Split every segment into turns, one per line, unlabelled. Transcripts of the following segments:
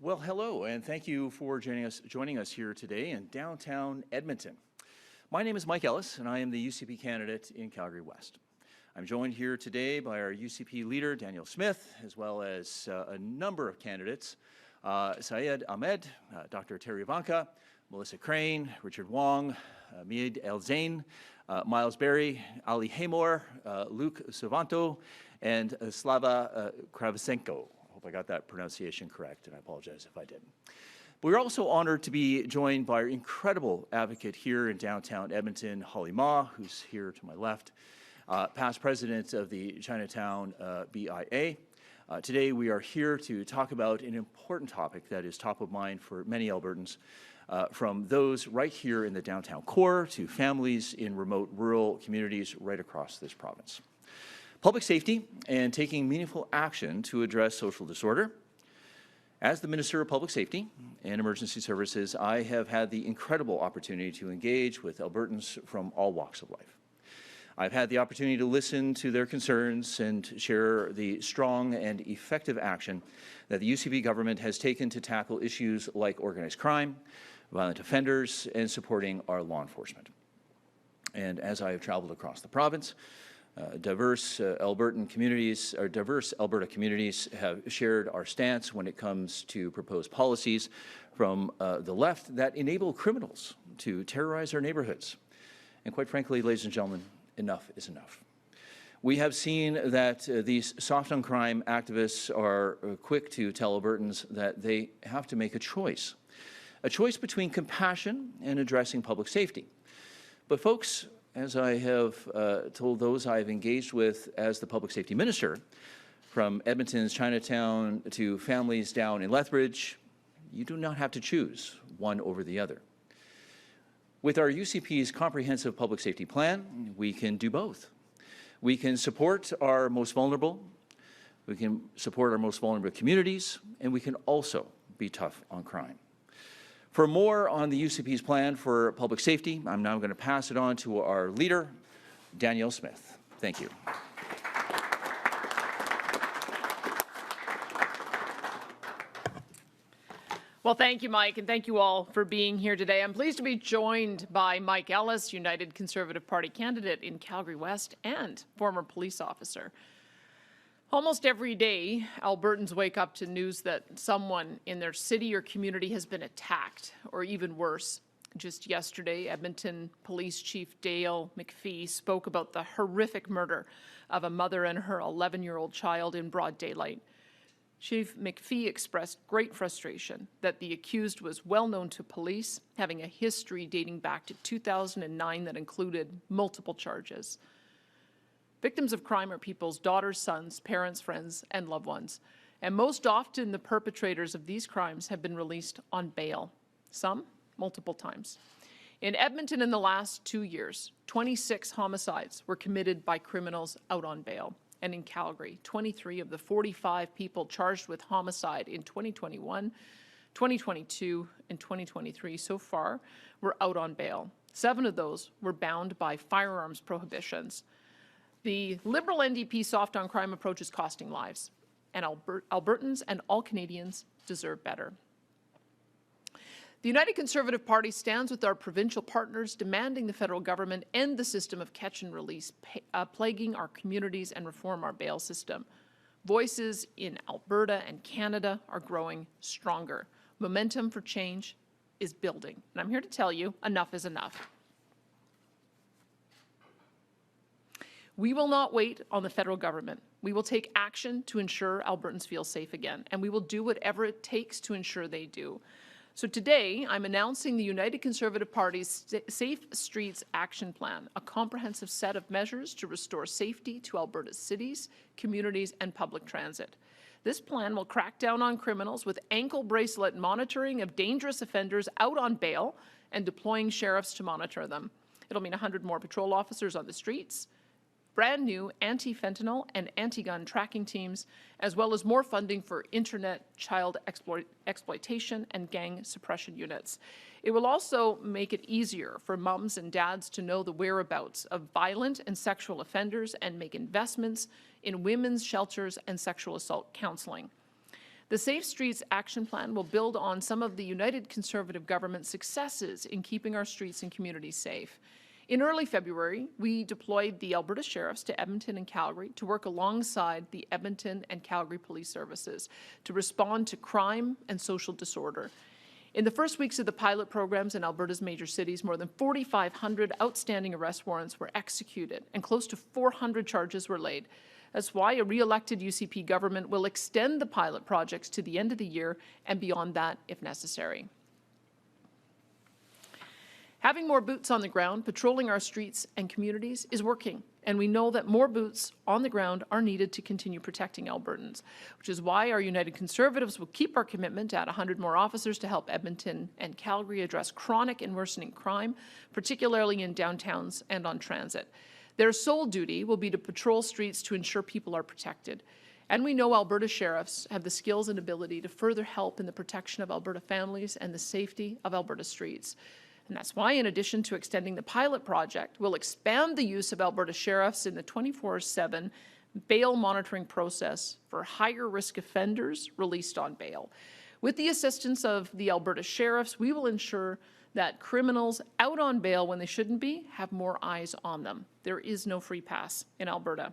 Well, hello, and thank you for joining us here today in downtown Edmonton. My name is Mike Ellis, and I am the UCP candidate in Calgary-West. I'm joined here today by our UCP leader, Danielle Smith, as well as a number of candidates, Syed Ahmed, Dr. Terry Ivanka, Melissa Crane, Richard Wong, Miad El Zain, Miles Berry, Ali Haymor, Luke Savanto, and Slava Kravisenko. I hope I got that pronunciation correct, and I apologize if I didn't. We're also honored to be joined by our incredible advocate here in downtown Edmonton, Holly Ma, who's here to my left, past president of the Chinatown BIA. Today we are here to talk about an important topic that is top of mind for many Albertans, from those right here in the downtown core to families in remote rural communities right across this province. Public safety and taking meaningful action to address social disorder. As the Minister of Public Safety and Emergency Services, I have had the incredible opportunity to engage with Albertans from all walks of life. I've had the opportunity to listen to their concerns and share the strong and effective action that the UCP government has taken to tackle issues like organized crime, violent offenders, and supporting our law enforcement. And as I have traveled across the province, diverse Alberta communities have shared our stance when it comes to proposed policies from the left that enable criminals to terrorize our neighborhoods. And quite frankly, ladies and gentlemen, enough is enough. We have seen that these soft on crime activists are quick to tell Albertans that they have to make a choice between compassion and addressing public safety. But folks, as I have told those I've engaged with as the public safety minister, from Edmonton's Chinatown to families down in Lethbridge, you do not have to choose one over the other. With our UCP's comprehensive public safety plan, we can do both. We can support our most vulnerable, we can support our most vulnerable communities, and we can also be tough on crime. For more on the UCP's plan for public safety, I'm now going to pass it on to our leader, Danielle Smith. Thank you.
Well, thank you, Mike, and thank you all for being here today. I'm pleased to be joined by Mike Ellis, United Conservative Party candidate in Calgary-West and former police officer. Almost every day, Albertans wake up to news that someone in their city or community has been attacked, or even worse. Just yesterday, Edmonton Police Chief Dale McPhee spoke about the horrific murder of a mother and her 11-year-old child in broad daylight. Chief McPhee expressed great frustration that the accused was well known to police, having a history dating back to 2009 that included multiple charges. Victims of crime are people's daughters, sons, parents, friends, and loved ones. And most often, the perpetrators of these crimes have been released on bail, some multiple times. In Edmonton in the last 2 years, 26 homicides were committed by criminals out on bail. And in Calgary, 23 of the 45 people charged with homicide in 2021, 2022, and 2023 so far were out on bail. 7 of those were bound by firearms prohibitions. The Liberal NDP soft on crime approach is costing lives, and Albertans and all Canadians deserve better. The United Conservative Party stands with our provincial partners, demanding the federal government end the system of catch and release, plaguing our communities, and reform our bail system. Voices in Alberta and Canada are growing stronger. Momentum for change is building. And I'm here to tell you, enough is enough. We will not wait on the federal government. We will take action to ensure Albertans feel safe again, and we will do whatever it takes to ensure they do. So today, I'm announcing the United Conservative Party's Safe Streets Action Plan, a comprehensive set of measures to restore safety to Alberta's cities, communities, and public transit. This plan will crack down on criminals with ankle bracelet monitoring of dangerous offenders out on bail and deploying sheriffs to monitor them. It'll mean 100 more patrol officers on the streets, brand new anti-fentanyl and anti-gun tracking teams, as well as more funding for internet child exploitation and gang suppression units. It will also make it easier for mums and dads to know the whereabouts of violent and sexual offenders and make investments in women's shelters and sexual assault counseling. The Safe Streets Action Plan will build on some of the United Conservative government's successes in keeping our streets and communities safe. In early February, we deployed the Alberta Sheriffs to Edmonton and Calgary to work alongside the Edmonton and Calgary Police Services to respond to crime and social disorder. In the first weeks of the pilot programs in Alberta's major cities, more than 4,500 outstanding arrest warrants were executed and close to 400 charges were laid. That's why a re-elected UCP government will extend the pilot projects to the end of the year and beyond that if necessary. Having more boots on the ground patrolling our streets and communities is working, and we know that more boots on the ground are needed to continue protecting Albertans, which is why our United Conservatives will keep our commitment to add 100 more officers to help Edmonton and Calgary address chronic and worsening crime, particularly in downtowns and on transit. Their sole duty will be to patrol streets to ensure people are protected. And we know Alberta sheriffs have the skills and ability to further help in the protection of Alberta families and the safety of Alberta streets. And that's why, in addition to extending the pilot project, we'll expand the use of Alberta sheriffs in the 24/7 bail monitoring process for higher risk offenders released on bail. With the assistance of the Alberta sheriffs, we will ensure that criminals out on bail when they shouldn't be have more eyes on them. There is no free pass in Alberta.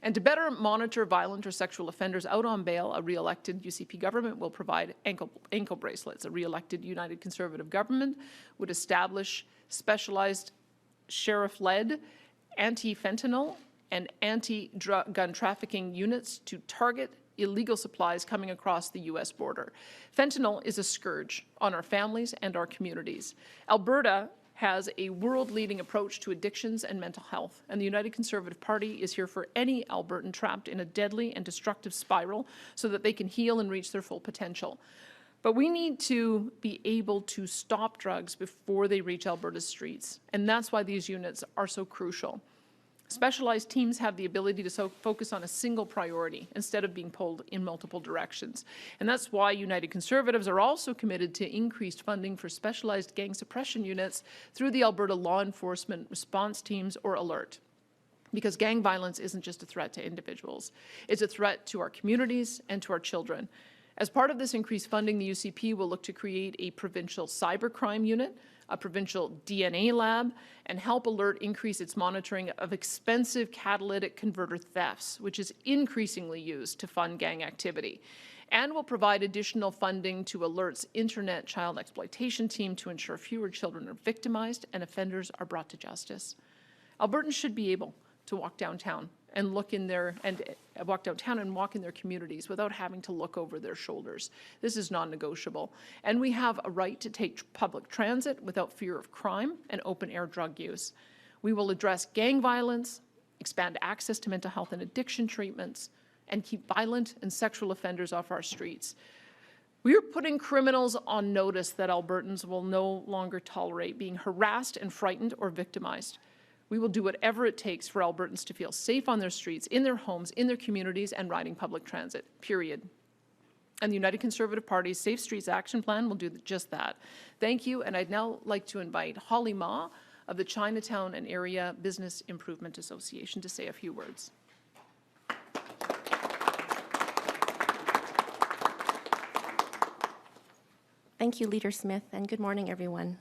And to better monitor violent or sexual offenders out on bail, a re-elected UCP government will provide ankle bracelets. A re-elected United Conservative government would establish specialized sheriff-led anti-fentanyl and anti-gun trafficking units to target illegal supplies coming across the U.S. border. Fentanyl is a scourge on our families and our communities. Alberta has a world-leading approach to addictions and mental health, and the United Conservative Party is here for any Albertan trapped in a deadly and destructive spiral so that they can heal and reach their full potential. But we need to be able to stop drugs before they reach Alberta's streets, and that's why these units are so crucial. Specialized teams have the ability to focus on a single priority instead of being pulled in multiple directions. And that's why United Conservatives are also committed to increased funding for specialized gang suppression units through the Alberta Law Enforcement Response Teams, or ALERT. Because gang violence isn't just a threat to individuals, it's a threat to our communities and to our children. As part of this increased funding, the UCP will look to create a provincial cybercrime unit, a provincial DNA lab, and help ALERT increase its monitoring of expensive catalytic converter thefts, which is increasingly used to fund gang activity. And will provide additional funding to ALERT's Internet Child Exploitation Team to ensure fewer children are victimized and offenders are brought to justice. Albertans should be able to walk downtown and walk in their communities without having to look over their shoulders. This is non-negotiable. And we have a right to take public transit without fear of crime and open-air drug use. We will address gang violence, expand access to mental health and addiction treatments, and keep violent and sexual offenders off our streets. We are putting criminals on notice that Albertans will no longer tolerate being harassed and frightened or victimized. We will do whatever it takes for Albertans to feel safe on their streets, in their homes, in their communities, and riding public transit, period. And the United Conservative Party's Safe Streets Action Plan will do just that. Thank you, and I'd now like to invite Holly Ma of the Chinatown and Area Business Improvement Association to say a few words.
Thank you, Leader Smith, and good morning, everyone.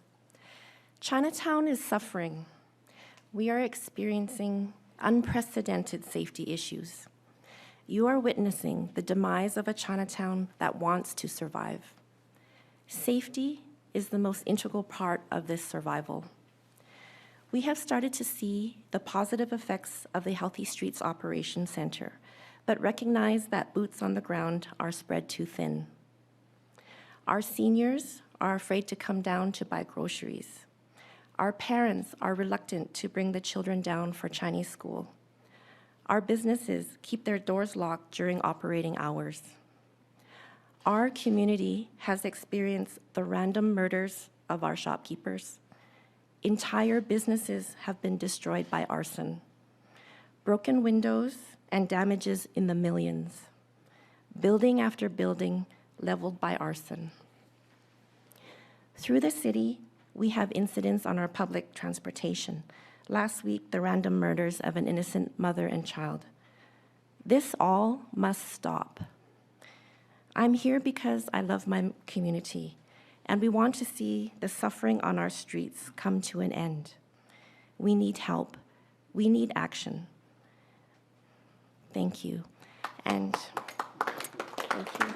Chinatown is suffering. We are experiencing unprecedented safety issues. You are witnessing the demise of a Chinatown that wants to survive. Safety is the most integral part of this survival. We have started to see the positive effects of the Healthy Streets Operations Center, but recognize that boots on the ground are spread too thin. Our seniors are afraid to come down to buy groceries. Our parents are reluctant to bring the children down for Chinese school. Our businesses keep their doors locked during operating hours. Our community has experienced the random murders of our shopkeepers. Entire businesses have been destroyed by arson. Broken windows and damages in the millions. Building after building leveled by arson. Through the city, we have incidents on our public transportation. Last week, the random murders of an innocent mother and child. This all must stop. I'm here because I love my community, and we want to see the suffering on our streets come to an end. We need help. We need action. Thank you. And thank you.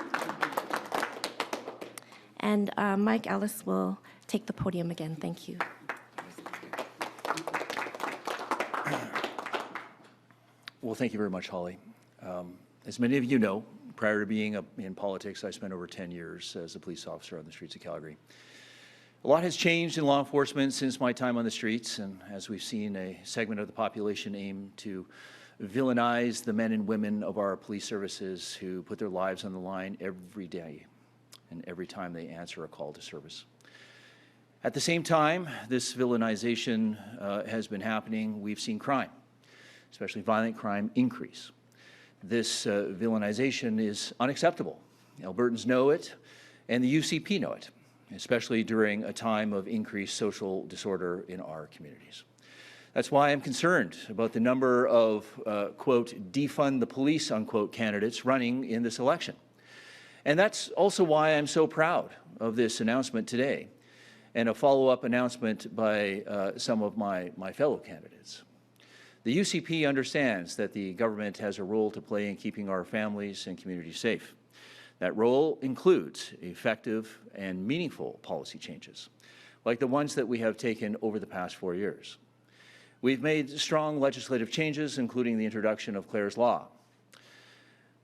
And Mike Ellis will take the podium again. Thank you.
Well, thank you very much, Holly. As many of you know, prior to being in politics, I spent over 10 years as a police officer on the streets of Calgary. A lot has changed in law enforcement since my time on the streets, and as we've seen, a segment of the population aim to villainize the men and women of our police services who put their lives on the line every day and every time they answer a call to service. At the same time, this villainization has been happening. We've seen crime, especially violent crime, increase. This villainization is unacceptable. Albertans know it, and the UCP know it, especially during a time of increased social disorder in our communities. That's why I'm concerned about the number of, quote, defund the police, unquote, candidates running in this election. And that's also why I'm so proud of this announcement today and a follow-up announcement by some of my fellow candidates. The UCP understands that the government has a role to play in keeping our families and communities safe. That role includes effective and meaningful policy changes, like the ones that we have taken over the past 4 years. We've made strong legislative changes, including the introduction of Clare's Law,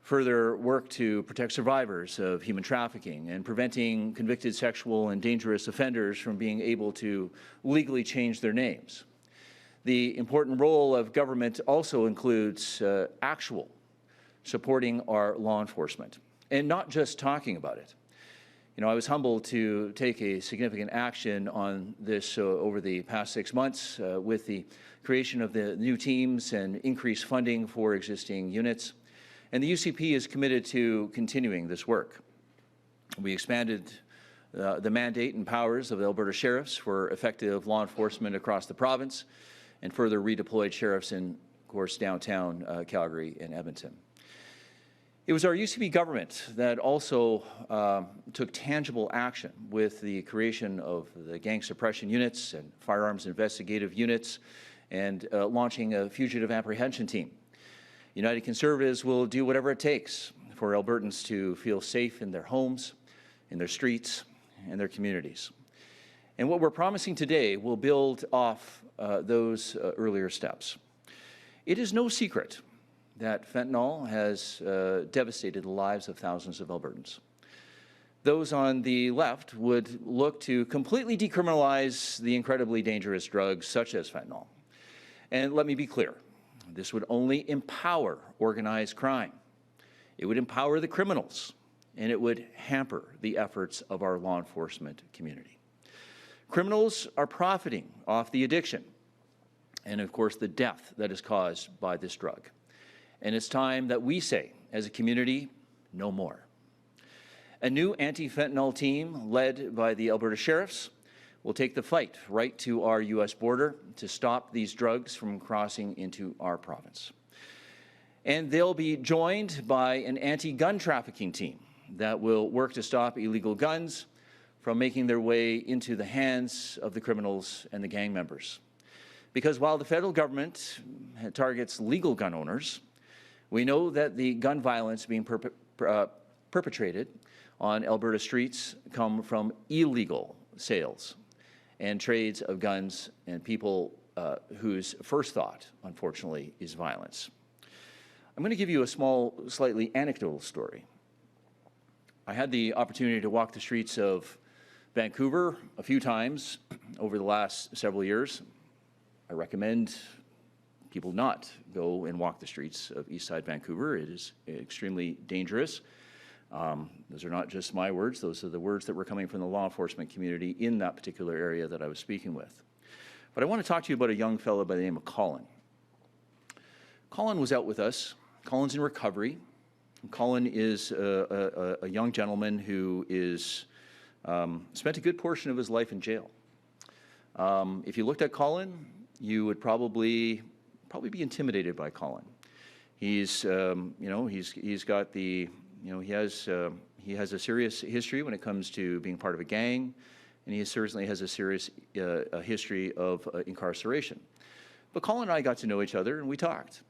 further work to protect survivors of human trafficking and preventing convicted sexual and dangerous offenders from being able to legally change their names. The important role of government also includes actual supporting our law enforcement and not just talking about it. You know, I was humbled to take a significant action on this over the past 6 months with the creation of the new teams and increased funding for existing units. And the UCP is committed to continuing this work. We expanded the mandate and powers of the Alberta sheriffs for effective law enforcement across the province and further redeployed sheriffs in, of course, downtown Calgary and Edmonton. It was our UCP government that also took tangible action with the creation of the gang suppression units and firearms investigative units and launching a fugitive apprehension team. United Conservatives will do whatever it takes for Albertans to feel safe in their homes, in their streets, and their communities. And what we're promising today will build off those earlier steps. It is no secret that fentanyl has devastated the lives of thousands of Albertans. Those on the left would look to completely decriminalize the incredibly dangerous drugs such as fentanyl. And let me be clear, this would only empower organized crime. It would empower the criminals, and it would hamper the efforts of our law enforcement community. Criminals are profiting off the addiction and, of course, the death that is caused by this drug. And it's time that we say, as a community, no more. A new anti-fentanyl team led by the Alberta sheriffs will take the fight right to our U.S. border to stop these drugs from crossing into our province. And they'll be joined by an anti-gun trafficking team that will work to stop illegal guns from making their way into the hands of the criminals and the gang members. Because while the federal government targets legal gun owners, we know that the gun violence being perpetrated on Alberta streets come from illegal sales and trades of guns and people whose first thought, unfortunately, is violence. I'm going to give you a small, slightly anecdotal story. I had the opportunity to walk the streets of Vancouver a few times over the last several years. I recommend people not go and walk the streets of Eastside Vancouver. It is extremely dangerous. Those are not just my words. Those are the words that were coming from the law enforcement community in that particular area that I was speaking with. But I want to talk to you about a young fellow by the name of Colin. Colin was out with us. Colin's in recovery. Colin is a young gentleman who is spent a good portion of his life in jail. If you looked at Colin, you would probably be intimidated by Colin. He's got the You know, he has a serious history when it comes to being part of a gang, and he certainly has a serious history of incarceration. But Colin and I got to know each other, and we talked.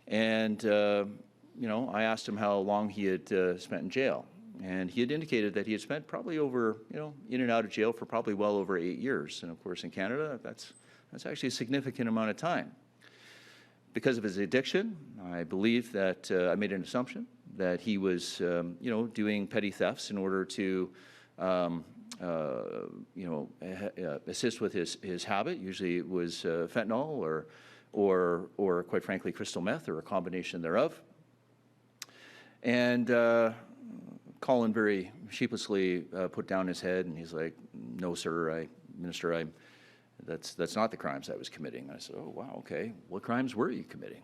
And, you know, I asked him how long he had spent in jail. And he had indicated that he had spent probably over, you know, in and out of jail for probably well over 8 years. And of course, in Canada, that's actually a significant amount of time. Because of his addiction, I believe that I made an assumption that he was, you know, doing petty thefts in order to, you know, assist with his habit. Usually it was fentanyl or quite frankly, crystal meth or a combination thereof. And Colin very sheepishly put down his head and he's like, "No, sir, Minister, that's not the crimes I was committing." I said, "Oh, wow, okay. What crimes were you committing?"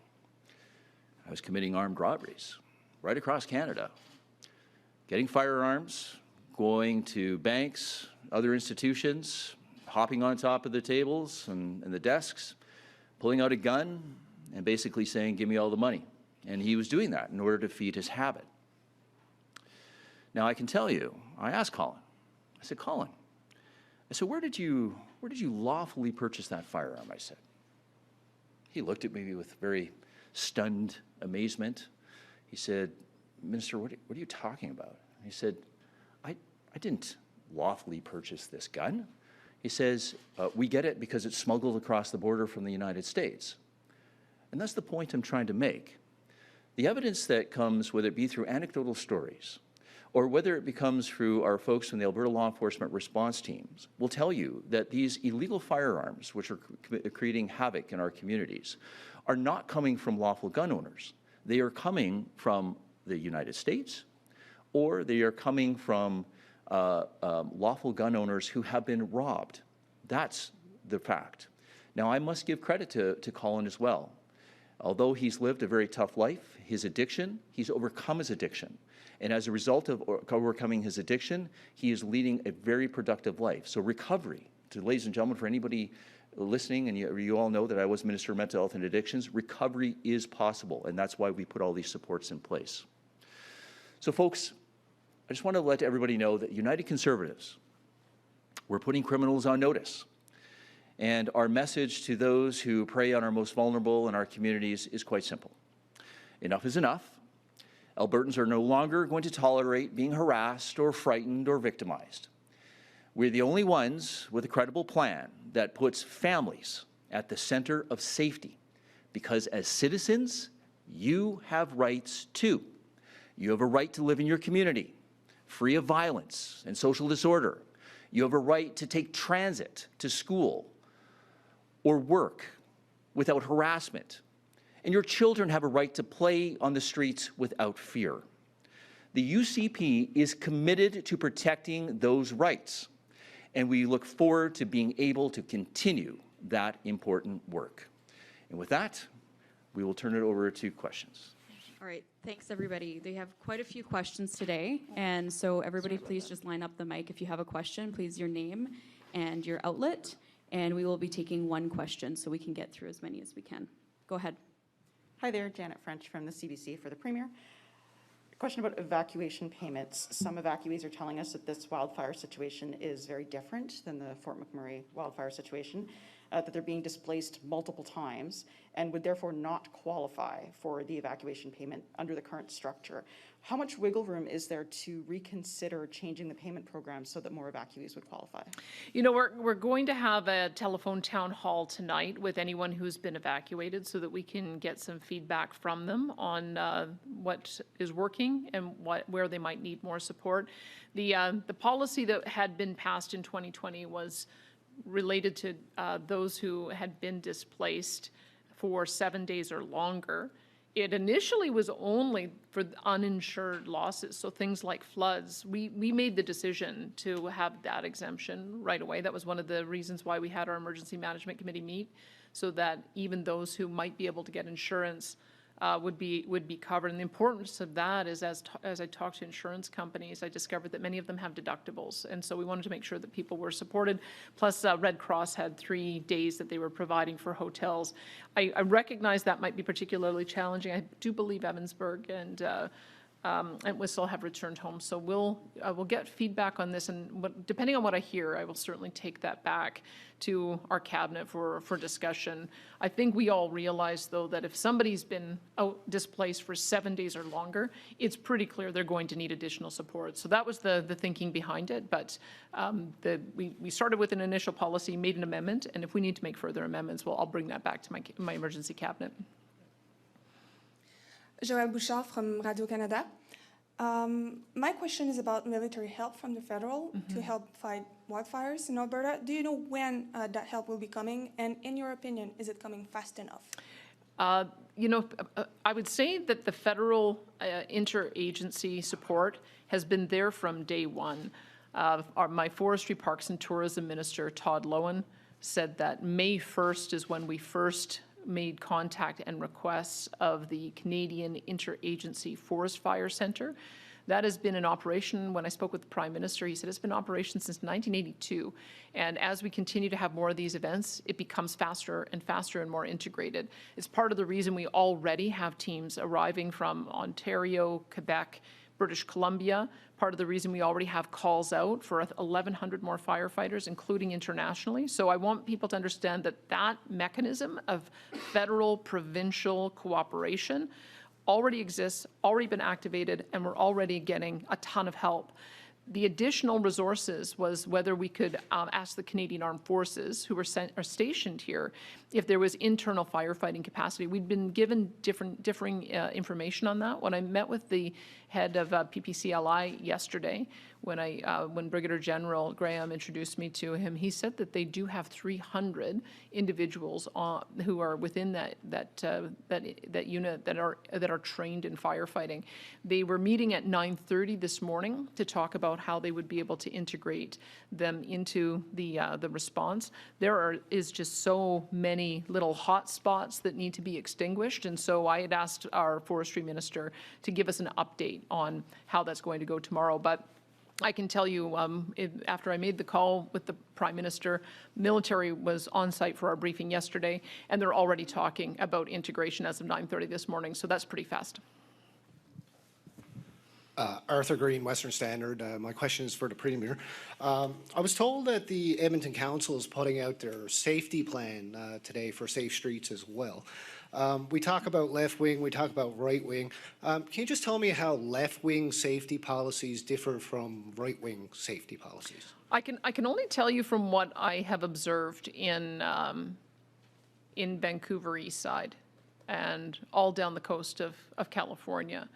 "I was committing armed robberies right across Canada, getting firearms, going to banks, other institutions, hopping on top of the tables and the desks, pulling out a gun and basically saying, 'Give me all the money.'" And he was doing that in order to feed his habit. Now, I can tell you, I asked Colin, I said, "Colin," I said, where did you lawfully purchase that firearm?" I said. He looked at me with very stunned amazement. He said, "Minister, what are you talking about?" He said, I didn't lawfully purchase this gun." He says, "We get it because it's smuggled across the border from the United States." And that's the point I'm trying to make. The evidence that comes, whether it be through anecdotal stories, or whether it becomes through our folks from the Alberta law enforcement response teams, will tell you that these illegal firearms, which are creating havoc in our communities, are not coming from lawful gun owners. They are coming from the United States, or they are coming from lawful gun owners who have been robbed. That's the fact. Now, I must give credit to Colin as well. Although he's lived a very tough life, his addiction, he's overcome his addiction. And as a result of overcoming his addiction, he is leading a very productive life. So recovery, ladies and gentlemen, for anybody listening, and you all know that I was Minister of Mental Health and Addictions, recovery is possible, and that's why we put all these supports in place. So folks, I just want to let everybody know that United Conservatives, we're putting criminals on notice. And our message to those who prey on our most vulnerable in our communities is quite simple. Enough is enough. Albertans are no longer going to tolerate being harassed or frightened or victimized. We're the only ones with a credible plan that puts families at the center of safety, because as citizens, you have rights too. You have a right to live in your community, free of violence and social disorder. You have a right to take transit to school or work without harassment. And your children have a right to play on the streets without fear. The UCP is committed to protecting those rights, and we look forward to being able to continue that important work. And with that, we will turn it over to questions.
All right, thanks everybody. They have quite a few questions today, and so everybody please just line up the mic if you have a question, please your name and your outlet, and we will be taking one question so we can get through as many as we can. Go ahead.
Hi there, Janet French from the CBC for the Premier. A question about evacuation payments. Some evacuees are telling us that this wildfire situation is very different than the Fort McMurray wildfire situation, that they're being displaced multiple times and would therefore not qualify for the evacuation payment under the current structure. How much wiggle room is there to reconsider changing the payment program so that more evacuees would qualify?
You know, we're going to have a telephone town hall tonight with anyone who's been evacuated so that we can get some feedback from them on what is working and where they might need more support. The policy that had been passed in 2020 was related to those who had been displaced for 7 days or longer. It initially was only for uninsured losses, so things like floods. We made the decision to have that exemption right away. That was one of the reasons why we had our Emergency Management Committee meet, so that even those who might be able to get insurance would be covered. And the importance of that is, as I talked to insurance companies, I discovered that many of them have deductibles, and so we wanted to make sure that people were supported. Plus, Red Cross had 3 days that they were providing for hotels. I recognize that might be particularly challenging. I do believe Evansburg and and we still have returned home. So we'll get feedback on this, and depending on what I hear, I will certainly take that back to our cabinet for discussion. I think we all realize, though, that if somebody's been out displaced for 7 days or longer, it's pretty clear they're going to need additional support. So that was the thinking behind it. But we started with an initial policy, made an amendment, and if we need to make further amendments, well, I'll bring that back to my emergency cabinet.
Joëlle Bouchard from Radio-Canada. My question is about military help from the federal to help fight wildfires in Alberta. Do you know when that help will be coming? And in your opinion, is it coming fast enough?
I would say that the federal interagency support has been there from day one. My Forestry, Parks and Tourism Minister, Todd Lowen, said that May 1st is when we first made contact and requests of the Canadian Interagency Forest Fire Centre. That has been in operation. When I spoke with the Prime Minister, he said it's been in operation since 1982. And as we continue to have more of these events, it becomes faster and more integrated. It's part of the reason we already have teams arriving from Ontario, Quebec, British Columbia. Part of the reason we already have calls out for 1,100 more firefighters, including internationally. So I want people to understand that that mechanism of federal, provincial cooperation already exists, already been activated, and we're already getting a ton of help. The additional resources was whether we could ask the Canadian Armed Forces, who are stationed here, if there was internal firefighting capacity. We'd been given differing information on that. When I met with the head of PPCLI yesterday, when Brigadier General Graham introduced me to him, he said that they do have 300 individuals who are within that unit that are trained in firefighting. They were meeting at 9:30 this morning to talk about how they would be able to integrate them into the response. There is just so many little hot spots that need to be extinguished, and so I had asked our forestry minister to give us an update on how that's going to go tomorrow. But I can tell you, after I made the call with the Prime Minister, military was on site for our briefing yesterday, and they're already talking about integration as of 9:30 this morning, so that's pretty fast.
Arthur Green, Western Standard. My question is for the Premier. I was told that the Edmonton Council is putting out their safety plan today for safe streets as well. We talk about left wing, we talk about right wing. Can you just tell me how left wing safety policies differ from right wing safety policies?
I can only tell you from what I have observed in Vancouver East Side and all down the coast of California,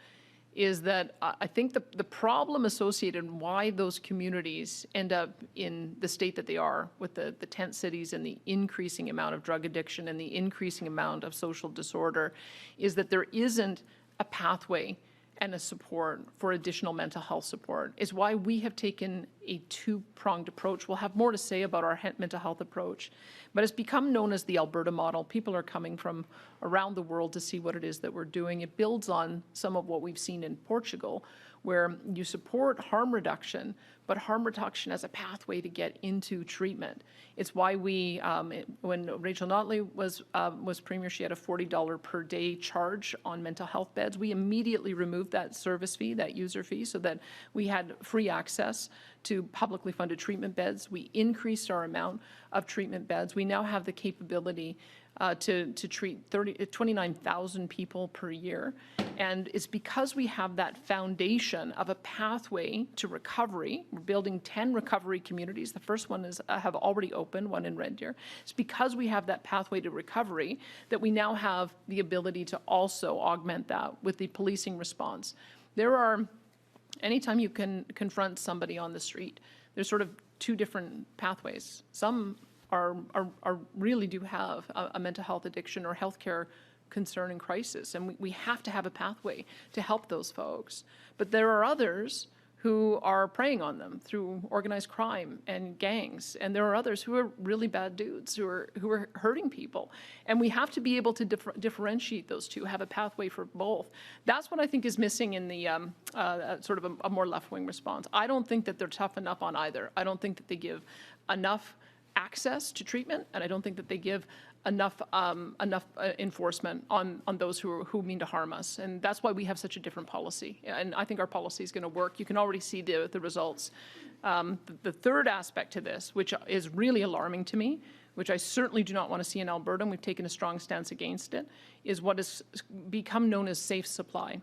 is that I think the problem associated why those communities end up in the state that they are, with the tent cities and the increasing amount of drug addiction and the increasing amount of social disorder, is that there isn't a pathway and a support for additional mental health support. Is why we have taken a two-pronged approach. We'll have more to say about our mental health approach, but it's become known as the Alberta model. People are coming from around the world to see what it is that we're doing. It builds on some of what we've seen in Portugal, where you support harm reduction, but harm reduction as a pathway to get into treatment. It's why we, when Rachel Notley was Premier, she had a $40 per day charge on mental health beds. We immediately removed that service fee, that user fee, so that we had free access to publicly funded treatment beds. We increased our amount of treatment beds. We now have the capability to treat 29,000 people per year. And it's because we have that foundation of a pathway to recovery. We're building 10 recovery communities. The first one have already opened, one in Red Deer. It's because we have that pathway to recovery that we now have the ability to also augment that with the policing response. Anytime you can confront somebody on the street, there's sort of two different pathways. Some really do have a mental health addiction or healthcare concern and crisis, and we have to have a pathway to help those folks. But there are others who are preying on them through organized crime and gangs, and there are others who are really bad dudes who are hurting people, and we have to be able to differentiate those two, have a pathway for both. That's what I think is missing in the sort of a more left-wing response. I don't think that they're tough enough on either. I don't think that they give enough access to treatment, and I don't think that they give enough enforcement on those who mean to harm us. And that's why we have such a different policy. And I think our policy is going to work. You can already see the results. The third aspect to this, which is really alarming to me, which I certainly do not want to see in Alberta, and we've taken a strong stance against it, is what has become known as safe supply.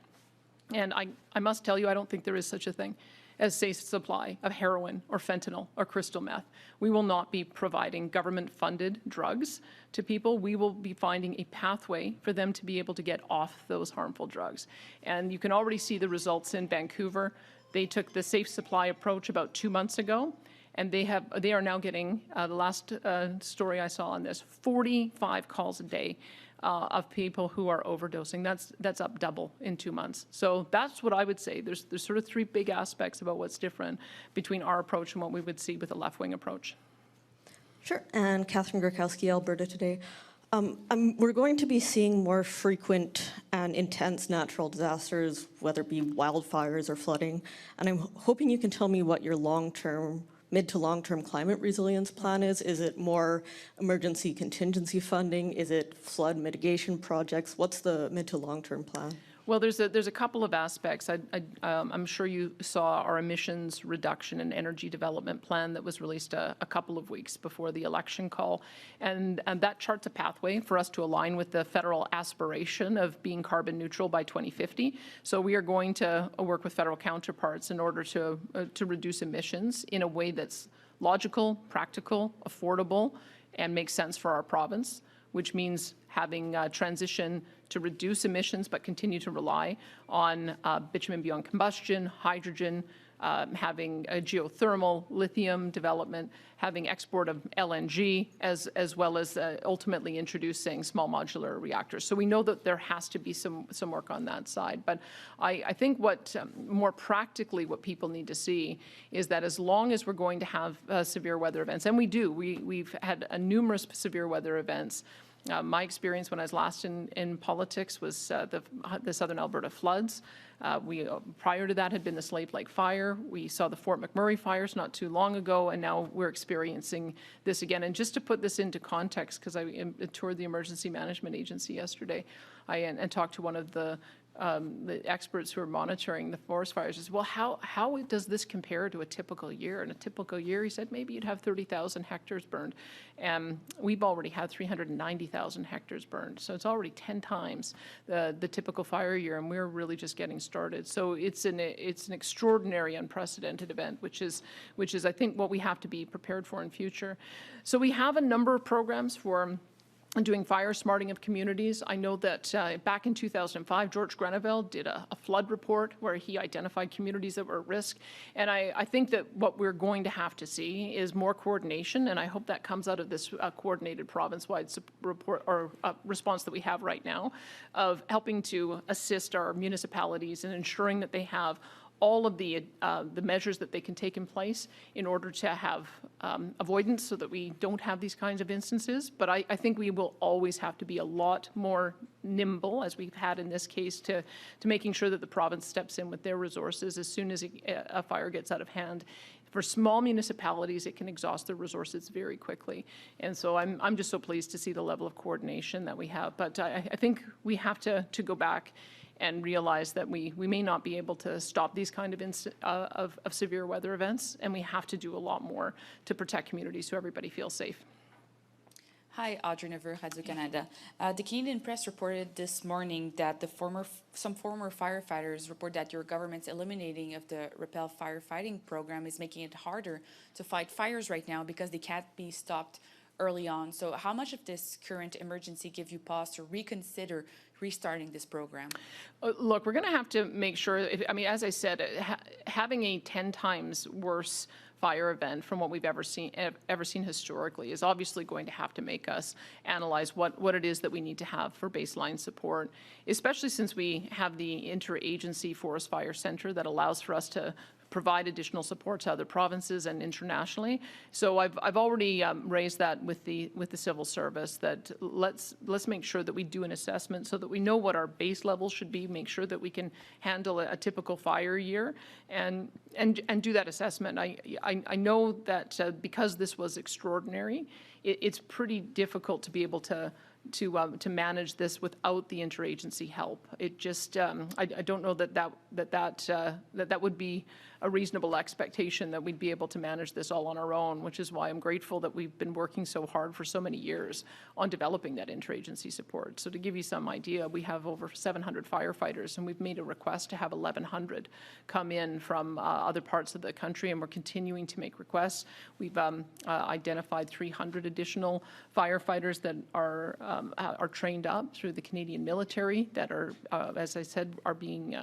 And I must tell you, I don't think there is such a thing as safe supply of heroin or fentanyl or crystal meth. We will not be providing government-funded drugs to people. We will be finding a pathway for them to be able to get off those harmful drugs. And you can already see the results in Vancouver. They took the safe supply approach about 2 months ago, and they are now getting, the last story I saw on this, 45 calls a day of people who are overdosing. That's up double in 2 months. So that's what I would say. There's sort of three big aspects about what's different between our approach and what we would see with a left-wing approach.
Sure, and Catherine Gurkowski, Alberta Today. We're going to be seeing more frequent and intense natural disasters, whether it be wildfires or flooding, and I'm hoping you can tell me what your mid to long-term climate resilience plan is. Is it more emergency contingency funding? Is it flood mitigation projects? What's the mid to long-term plan?
Well, there's a couple of aspects. I'm sure you saw our emissions reduction and energy development plan that was released a couple of weeks before the election call. And that charts a pathway for us to align with the federal aspiration of being carbon neutral by 2050. So we are going to work with federal counterparts in order to reduce emissions in a way that's logical, practical, affordable, and makes sense for our province, which means having transition to reduce emissions but continue to rely on bitumen beyond combustion, hydrogen, having a geothermal, lithium development, having export of LNG, as well as ultimately introducing small modular reactors. So we know that there has to be some work on that side. But I think what more practically what people need to see is that as long as we're going to have severe weather events, and we do, we've had numerous severe weather events. My experience when I was last in politics was the Southern Alberta floods. Prior to that had been the Slave Lake fire. We saw the Fort McMurray fires not too long ago, and now we're experiencing this again. And just to put this into context, because I toured the Emergency Management Agency yesterday, and talked to one of the experts who are monitoring the forest fires. Is, well, how does this compare to a typical year? In a typical year, he said, maybe you'd have 30,000 hectares burned. And we've already had 390,000 hectares burned. So it's already 10 times the typical fire year, and we're really just getting started. So it's an extraordinary, unprecedented event, which is I think what we have to be prepared for in future. So we have a number of programs for doing fire smarting of communities. I know that back in 2005, George Greneville did a flood report where he identified communities that were at risk. And I think that what we're going to have to see is more coordination, and I hope that comes out of this coordinated province-wide report or response that we have right now, of helping to assist our municipalities and ensuring that they have all of the measures that they can take in place in order to have avoidance so that we don't have these kinds of instances. But I think we will always have to be a lot more nimble, as we've had in this case, to making sure that the province steps in with their resources as soon as a fire gets out of hand. For small municipalities, it can exhaust their resources very quickly. And so I'm just so pleased to see the level of coordination that we have. But I think we have to go back and realize that we may not be able to stop these kind of severe weather events, and we have to do a lot more to protect communities so everybody feels safe.
Hi, Audrey Neveu, Radio-Canada. The Canadian Press reported this morning that some former firefighters report that your government's eliminating of the Rappel firefighting program is making it harder to fight fires right now because they can't be stopped early on. So how much of this current emergency give you pause to reconsider restarting this program?
Look, we're going to have to make sure, as I said, having a 10 times worse fire event from what we've ever seen historically is obviously going to have to make us analyze what it is that we need to have for baseline support, especially since we have the interagency forest fire center that allows for us to provide additional support to other provinces and internationally. So I've already raised that with the civil service, that let's make sure that we do an assessment so that we know what our base level should be, make sure that we can handle a typical fire year, and do that assessment. I know that because this was extraordinary, it's pretty difficult to be able to manage this without the interagency help. It just, I don't know that would be a reasonable expectation that we'd be able to manage this all on our own, which is why I'm grateful that we've been working so hard for so many years on developing that interagency support. So to give you some idea, we have over 700 firefighters, and we've made a request to have 1,100 come in from other parts of the country, and we're continuing to make requests. We've identified 300 additional firefighters that are trained up through the Canadian military that are, as I said, are being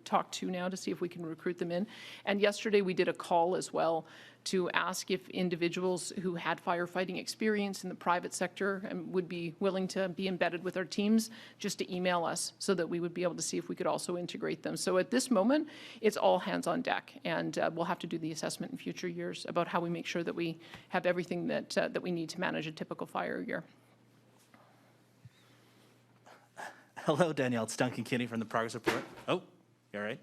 talked to now to see if we can recruit them in. And yesterday we did a call as well to ask if individuals who had firefighting experience in the private sector and would be willing to be embedded with our teams, just to email us so that we would be able to see if we could also integrate them. So at this moment, it's all hands on deck, and we'll have to do the assessment in future years about how we make sure that we have everything that we need to manage a typical fire year.
Hello, Danielle. It's Duncan Kinney from the Progress Report. Oh, you all right?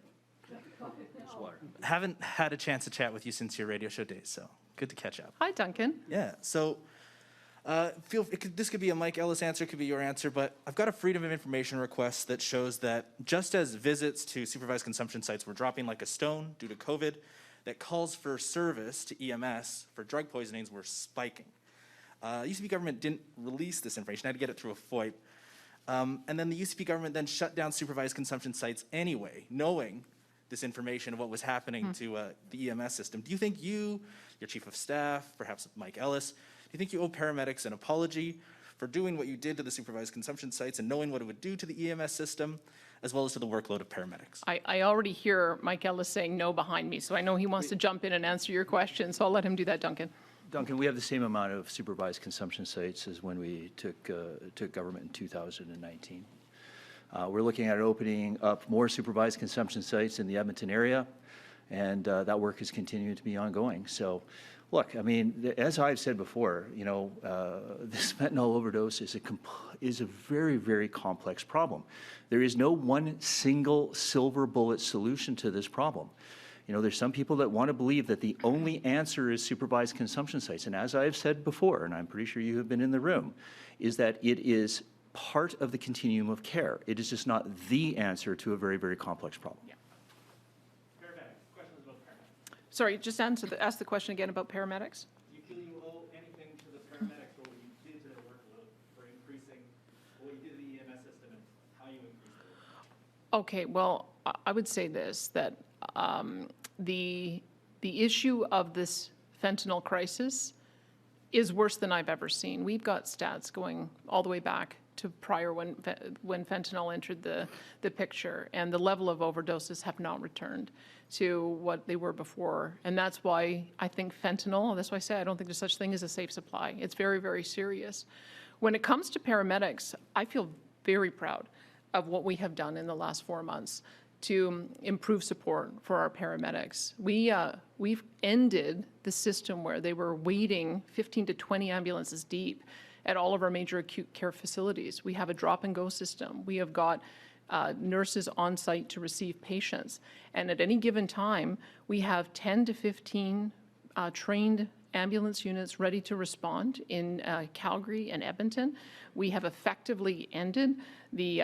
Haven't had a chance to chat with you since your radio show days, so good to catch up.
Hi, Duncan.
Yeah, so this could be a Mike Ellis answer, it could be your answer, but I've got a Freedom of Information request that shows that just as visits to supervised consumption sites were dropping like a stone due to COVID, that calls for service to EMS for drug poisonings were spiking. UCP government didn't release this information. I had to get it through a FOIP. And then the UCP government then shut down supervised consumption sites anyway, knowing this information of what was happening to the EMS system. Do you think your chief of staff, perhaps Mike Ellis, do you think you owe paramedics an apology for doing what you did to the supervised consumption sites and knowing what it would do to the EMS system, as well as to the workload of paramedics?
I already hear Mike Ellis saying no behind me, so I know he wants to jump in and answer your question, so I'll let him do that, Duncan.
Duncan, we have the same amount of supervised consumption sites as when we took government in 2019. We're looking at opening up more supervised consumption sites in the Edmonton area, and that work is continuing to be ongoing. So, look, I mean, as I've said before, you know, this fentanyl overdose is a very, very complex problem. There is no one single silver bullet solution to this problem. You know, there's some people that want to believe that the only answer is supervised consumption sites. And as I've said before, and I'm pretty sure you have been in the room, is that it is part of the continuum of care. It is just not the answer to a very, very complex problem.
Yeah. Paramedics. Questions about paramedics. Sorry, just ask the question again about paramedics.
Do you feel you owe anything to the paramedics for what you did to their workload, for increasing what you did to the EMS system and how you increased it?
Okay, well, I would say this, that the issue of this fentanyl crisis is worse than I've ever seen. We've got stats going all the way back to prior when fentanyl entered the picture, and the level of overdoses have not returned to what they were before. And that's why I think fentanyl, that's why I say I don't think there's such thing as a safe supply. It's very, very serious. When it comes to paramedics, I feel very proud of what we have done in the last 4 months to improve support for our paramedics. We've ended the system where they were waiting 15 to 20 ambulances deep at all of our major acute care facilities. We have a drop and go system. We have got nurses on site to receive patients. And at any given time, we have 10 to 15 trained ambulance units ready to respond in Calgary and Edmonton. We have effectively ended the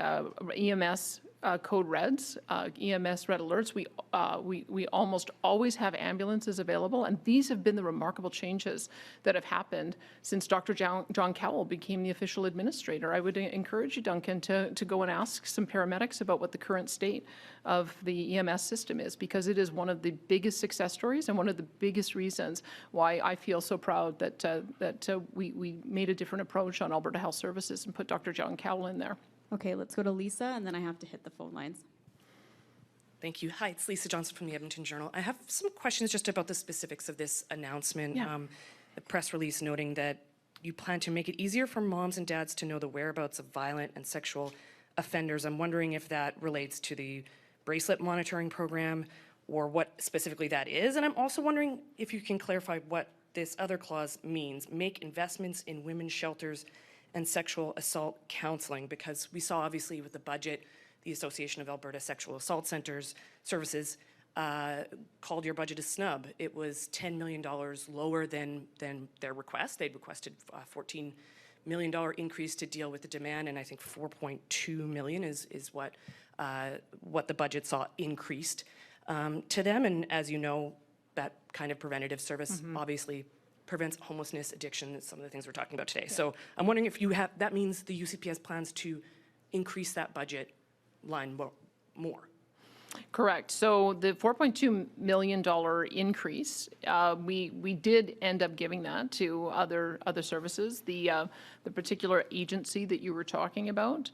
EMS code reds, EMS red alerts. We almost always have ambulances available, and these have been the remarkable changes that have happened since Dr. John Cowell became the official administrator. I would encourage you, Duncan, to go and ask some paramedics about what the current state of the EMS system is, because it is one of the biggest success stories and one of the biggest reasons why I feel so proud that we made a different approach on Alberta Health Services and put Dr. John Cowell in there.
Okay, let's go to Lisa, and then I have to hit the phone lines.
Thank you. Hi, it's Lisa Johnson from the Edmonton Journal. I have some questions just about the specifics of this announcement.
Yeah.
The press release noting that you plan to make it easier for moms and dads to know the whereabouts of violent and sexual offenders. I'm wondering if that relates to the bracelet monitoring program or what specifically that is. And I'm also wondering if you can clarify what this other clause means, make investments in women's shelters and sexual assault counseling, because we saw obviously with the budget, the Association of Alberta Sexual Assault Centers Services called your budget a snub. It was $10 million lower than their request. They'd requested a $14 million increase to deal with the demand, and I think $4.2 million is what the budget saw increased to them. And as you know, that kind of preventative service obviously prevents homelessness, addiction, some of the things we're talking about today. So I'm wondering if you have, that means the UCP has plans to increase that budget line more.
Correct. So the $4.2 million increase, we did end up giving that to other services. The particular agency that you were talking about,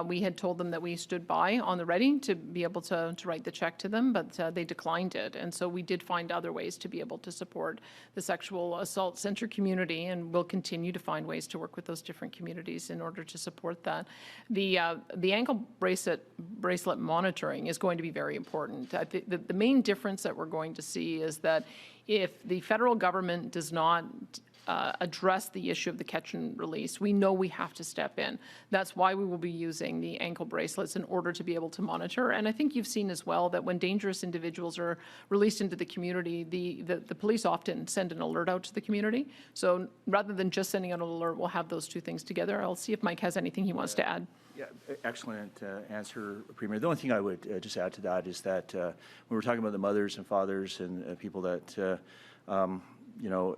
we had told them that we stood by on the ready to be able to write the check to them, but they declined it. And so we did find other ways to be able to support the sexual assault center community, and we'll continue to find ways to work with those different communities in order to support that. The ankle bracelet monitoring is going to be very important. The main difference that we're going to see is that if the federal government does not address the issue of the catch and release, we know we have to step in. That's why we will be using the ankle bracelets in order to be able to monitor. And I think you've seen as well that when dangerous individuals are released into the community, the police often send an alert out to the community. So rather than just sending out an alert, we'll have those two things together. I'll see if Mike has anything he wants to add.
Yeah, excellent answer, Premier. The only thing I would just add to that is that when we're talking about the mothers and fathers and people that, you know,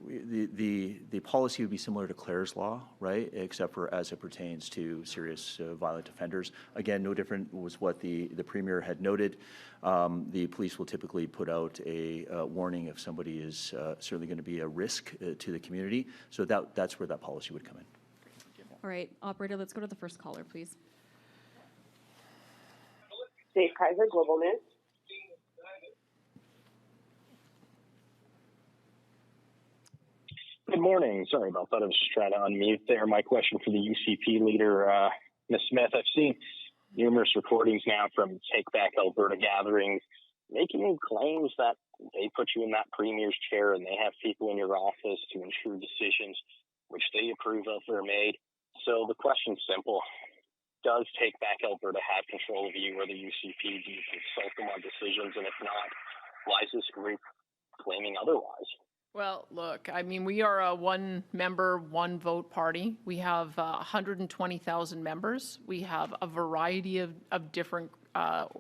the policy would be similar to Clare's law, right? Except for as it pertains to serious violent offenders. Again, no different was what the Premier had noted. The police will typically put out a warning if somebody is certainly going to be a risk to the community. So that's where that policy would come in.
All right, operator, let's go to the first caller, please.
Dave Kaiser, Global News.
Good morning. Sorry about that. I was just trying to unmute there. My question for the UCP leader, Ms. Smith. I've seen numerous recordings now from Take Back Alberta gatherings making claims that they put you in that premier's chair and they have people in your office to ensure decisions which they approve of are made. So the question's simple. Does Take Back Alberta have control of you or the UCP? Do you consult them on decisions? And if not, why is this group claiming otherwise?
Well, look, I mean, we are a one-member, one-vote party. We have 120,000 members. We have a variety of different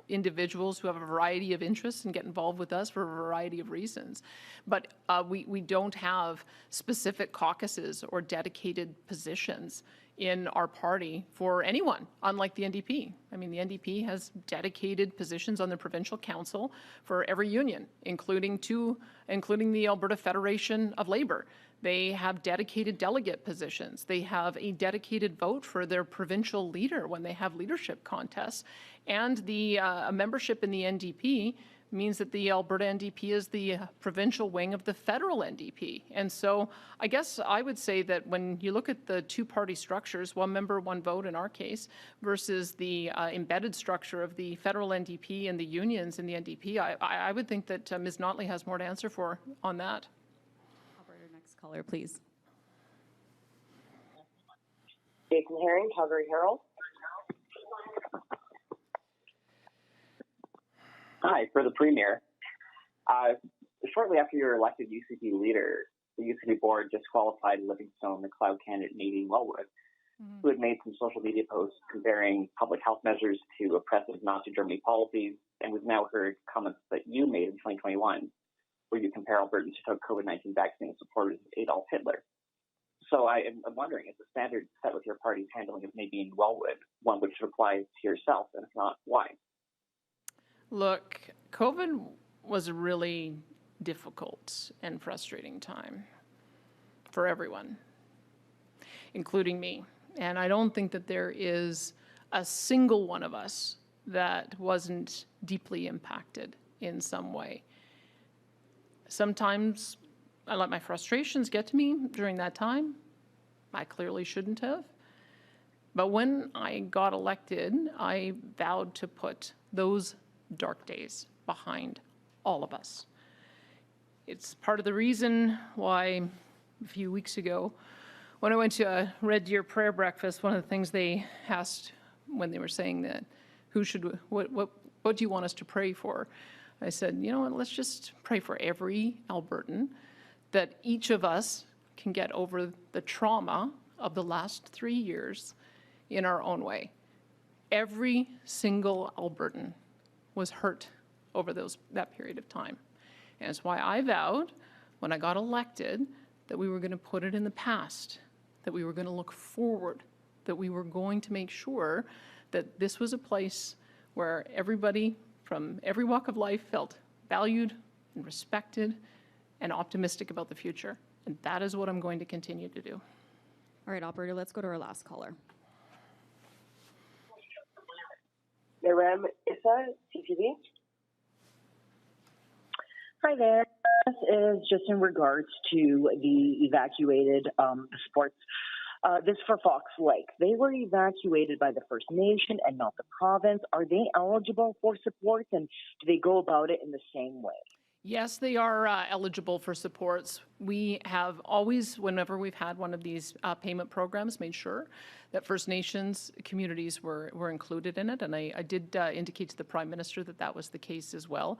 individuals who have a variety of interests and get involved with us for a variety of reasons. But we don't have specific caucuses or dedicated positions in our party for anyone, unlike the NDP. I mean, the NDP has dedicated positions on the provincial council for every union, including the Alberta Federation of Labour. They have dedicated delegate positions. They have a dedicated vote for their provincial leader when they have leadership contests. And the membership in the NDP means that the Alberta NDP is the provincial wing of the federal NDP. And so I guess I would say that when you look at the two-party structures, one member, one vote in our case, versus the embedded structure of the federal NDP and the unions in the NDP, I would think that Ms. Notley has more to answer for on that.
Operator, next caller, please.
Jason Herring, Calgary Herald. Hi, for the Premier. Shortly after you were elected UCP leader, the UCP board disqualified Livingstone, the cloud candidate Nadine Wellwood, who had made some social media posts comparing public health measures to oppressive Nazi Germany policies, and we've now heard comments that you made in 2021, where you compare Albertans who took COVID-19 vaccine supporters of Adolf Hitler. So I'm wondering, is the standard set with your party's handling of Nadine Wellwood one which should apply to yourself, and if not, why?
Look, COVID was a really difficult and frustrating time for everyone, including me. And I don't think that there is a single one of us that wasn't deeply impacted in some way. Sometimes I let my frustrations get to me during that time. I clearly shouldn't have. But when I got elected, I vowed to put those dark days behind all of us. It's part of the reason why a few weeks ago, when I went to a Red Deer prayer breakfast, one of the things they asked when they were saying that, what do you want us to pray for? I said, you know what, let's just pray for every Albertan, that each of us can get over the trauma of the last 3 years in our own way. Every single Albertan was hurt over that period of time. And it's why I vowed when I got elected that we were going to put it in the past, that we were going to look forward, that we were going to make sure that this was a place where everybody from every walk of life felt valued and respected and optimistic about the future. And that is what I'm going to continue to do.
All right, operator, let's go to our last caller.
Narem Issa, CTV. Hi there. This is just in regards to the evacuated sports. This for Fox Lake. They were evacuated by the First Nation and not the province. Are they eligible for support, and do they go about it in the same way?
Yes, they are eligible for supports. We have always, whenever we've had one of these payment programs, made sure that First Nations communities were included in it, and I did indicate to the Prime Minister that that was the case as well.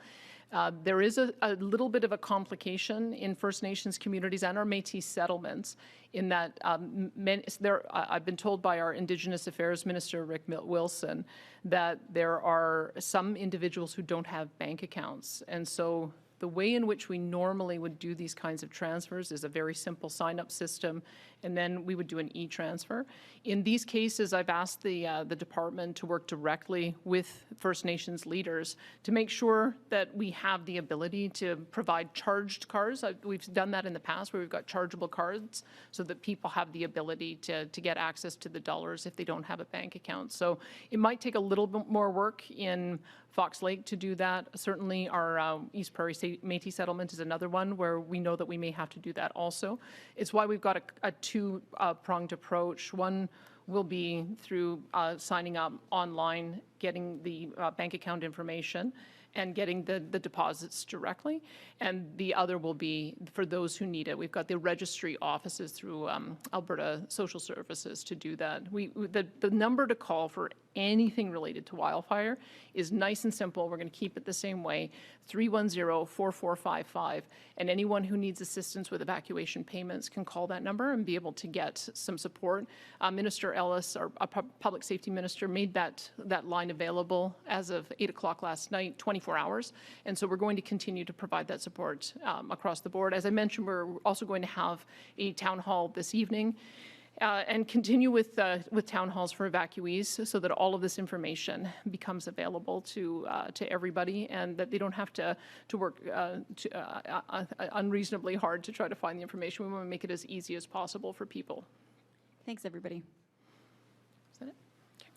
There is a little bit of a complication in First Nations communities and our Métis settlements in that I've been told by our Indigenous Affairs Minister, Rick Wilson, that there are some individuals who don't have bank accounts. And so the way in which we normally would do these kinds of transfers is a very simple sign-up system, and then we would do an e-transfer. In these cases, I've asked the department to work directly with First Nations leaders to make sure that we have the ability to provide charged cards. We've done that in the past where we've got chargeable cards so that people have the ability to get access to the dollars if they don't have a bank account. So it might take a little bit more work in Fox Lake to do that. Certainly our East Prairie Métis settlement is another one where we know that we may have to do that also. It's why we've got a two-pronged approach. One will be through signing up online, getting the bank account information, and getting the deposits directly. And the other will be for those who need it. We've got the registry offices through Alberta Social Services to do that. The number to call for anything related to wildfire is nice and simple. We're going to keep it the same way, 310-4455. And anyone who needs assistance with evacuation payments can call that number and be able to get some support. Minister Ellis, our public safety minister, made that line available as of 8 o'clock last night, 24 hours. And so we're going to continue to provide that support across the board. As I mentioned, we're also going to have a town hall this evening. And continue with town halls for evacuees so that all of this information becomes available to everybody and that they don't have to work unreasonably hard to try to find the information. We want to make it as easy as possible for people.
Thanks, everybody.
Is that it? Okay.